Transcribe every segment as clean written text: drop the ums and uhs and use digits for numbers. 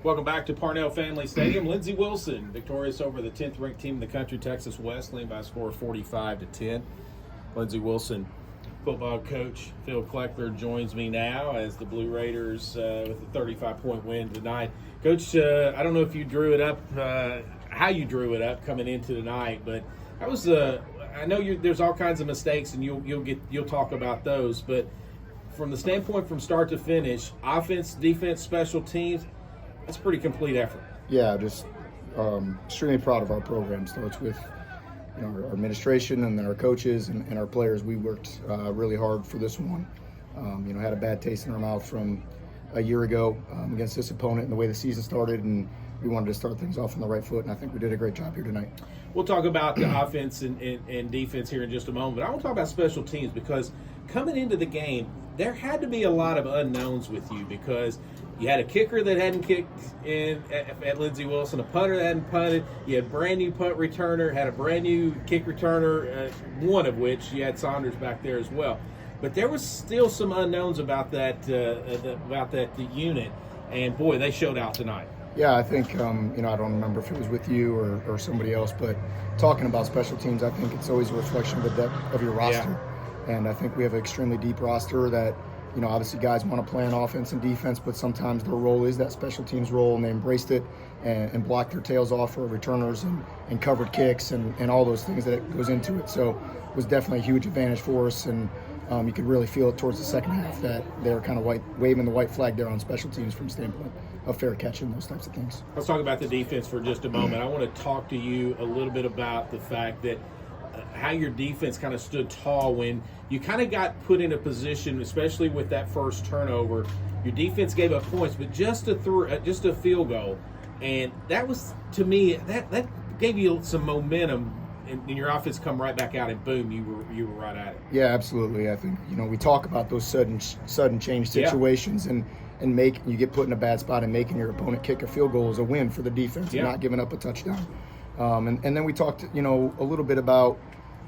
Welcome back to Parnell Family Stadium. Lindsey Wilson, victorious over the 10th ranked team in the country, Texas Wesleyan, by a score of 45-10. Lindsey Wilson, football coach Phil Kleckler, joins me now as the Blue Raiders with a 35-point win tonight. Coach, I don't know if you drew it up, how you drew it up coming into tonight, but that was I know there's all kinds of mistakes, and you'll talk about those, but from the standpoint from start to finish, offense, defense, special teams, that's a pretty complete effort. Yeah, just extremely proud of our program. Starts with our administration and then our coaches and our players. We worked really hard for this one. Had a bad taste in our mouth from a year ago against this opponent and the way the season started, and we wanted to start things off on the right foot, and I think we did a great job here tonight. We'll talk about the offense and defense here in just a moment, but I want to talk about special teams because coming into the game, there had to be a lot of unknowns with you because you had a kicker that hadn't kicked in at Lindsey Wilson, a punter that hadn't punted. You had a brand new punt returner, had a brand new kick returner, one of which you had Saunders back there as well. But there was still some unknowns about that unit, and boy, they showed out tonight. Yeah, I think I don't remember if it was with you or somebody else, but talking about special teams, I think it's always a reflection of the depth of your roster. Yeah. And I think we have an extremely deep roster that, obviously guys want to play on offense and defense, but sometimes their role is that special teams role, and they embraced it and blocked their tails off for returners and covered kicks and all those things that goes into it. So it was definitely a huge advantage for us, and you could really feel it towards the second half that they were kind of waving the white flag there on special teams from the standpoint of fair catch and those types of things. Let's talk about the defense for just a moment. I want to talk to you a little bit about the fact that how your defense kind of stood tall when you kind of got put in a position, especially with that first turnover. Your defense gave up points, but just a field goal, and that was, to me, that gave you some momentum, and your offense come right back out, and boom, you were right at it. Yeah, absolutely. I think we talk about those sudden change situations, and you get put in a bad spot, and making your opponent kick a field goal is a win for the defense, and not giving up a touchdown. And then we talked, a little bit about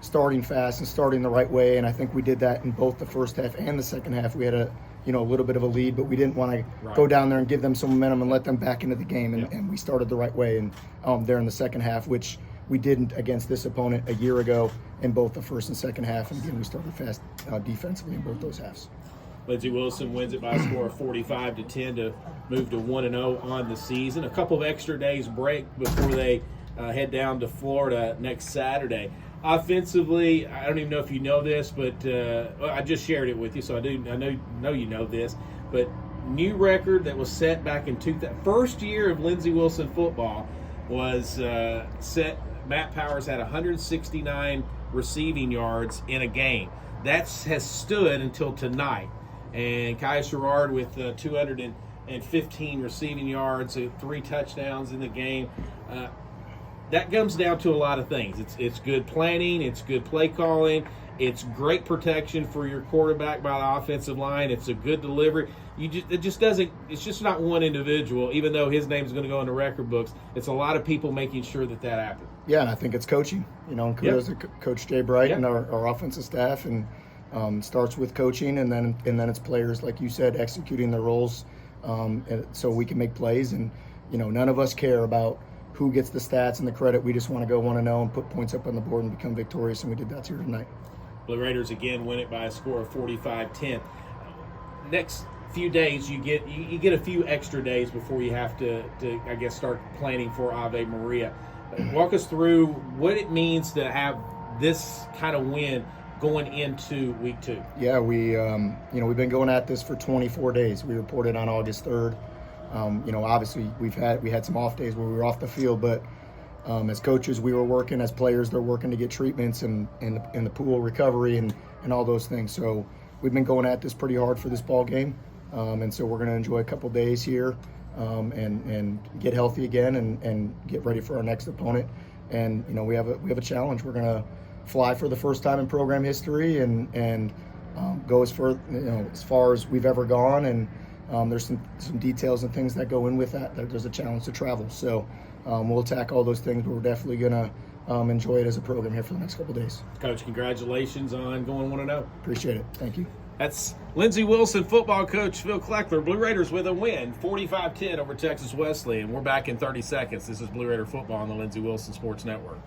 starting fast and starting the right way, and I think we did that in both the first half and the second half. We had a little bit of a lead, but we didn't want to go down there and give them some momentum and let them back into the game, and we started the right way and there in the second half, which we didn't against this opponent a year ago in both the first and second half, and again we started fast defensively in both those halves. Lindsey Wilson wins it by a score of 45-10 to move to 1-0 on the season. A couple of extra days break before they head down to Florida next Saturday. Offensively, I don't even know if you know this, but I just shared it with you, so I know you know this. But new record that was set back in first year of Lindsey Wilson football was set. Matt Powers had 169 receiving yards in a game. That has stood until tonight. And Kai Sherrard with 215 receiving yards, 3 touchdowns in the game. That comes down to a lot of things. It's good planning, it's good play calling, it's great protection for your quarterback by the offensive line, it's a good delivery. It's just not one individual, even though his name is going to go in the record books. It's a lot of people making sure that happens. Yeah, and I think it's coaching. And kudos to Coach Jay Bright and our offensive staff, and starts with coaching, and then it's players, like you said, executing their roles, so we can make plays. And none of us care about who gets the stats and the credit. We just want to go 1-0 and put points up on the board and become victorious, and we did that here tonight. Blue Raiders again win it by a score of 45-10. Next few days, you get a few extra days before you have to I guess start planning for Ave Maria. Walk us through what it means to have this kind of win going into week 2. Yeah, we've been going at this for 24 days. We reported on August 3rd. Obviously we had some off days where we were off the field, but as coaches we were working, as players they're working to get treatments and in the pool recovery and all those things. So we've been going at this pretty hard for this ball game, and so we're going to enjoy a couple days here and get healthy again and get ready for our next opponent. And we have a challenge. We're going to fly for the first time in program history and go as far as we've ever gone, and there's some details and things that go in with that. There's a challenge to travel, so we'll attack all those things, but we're definitely going to enjoy it as a program here for the next couple of days. Coach, congratulations on going 1-0. Appreciate it. Thank you. That's Lindsey Wilson football coach Phil Kleckler. Blue Raiders with a win, 45-10 over Texas Wesleyan. We're back in 30 seconds. This is Blue Raider football on the Lindsey Wilson Sports Network.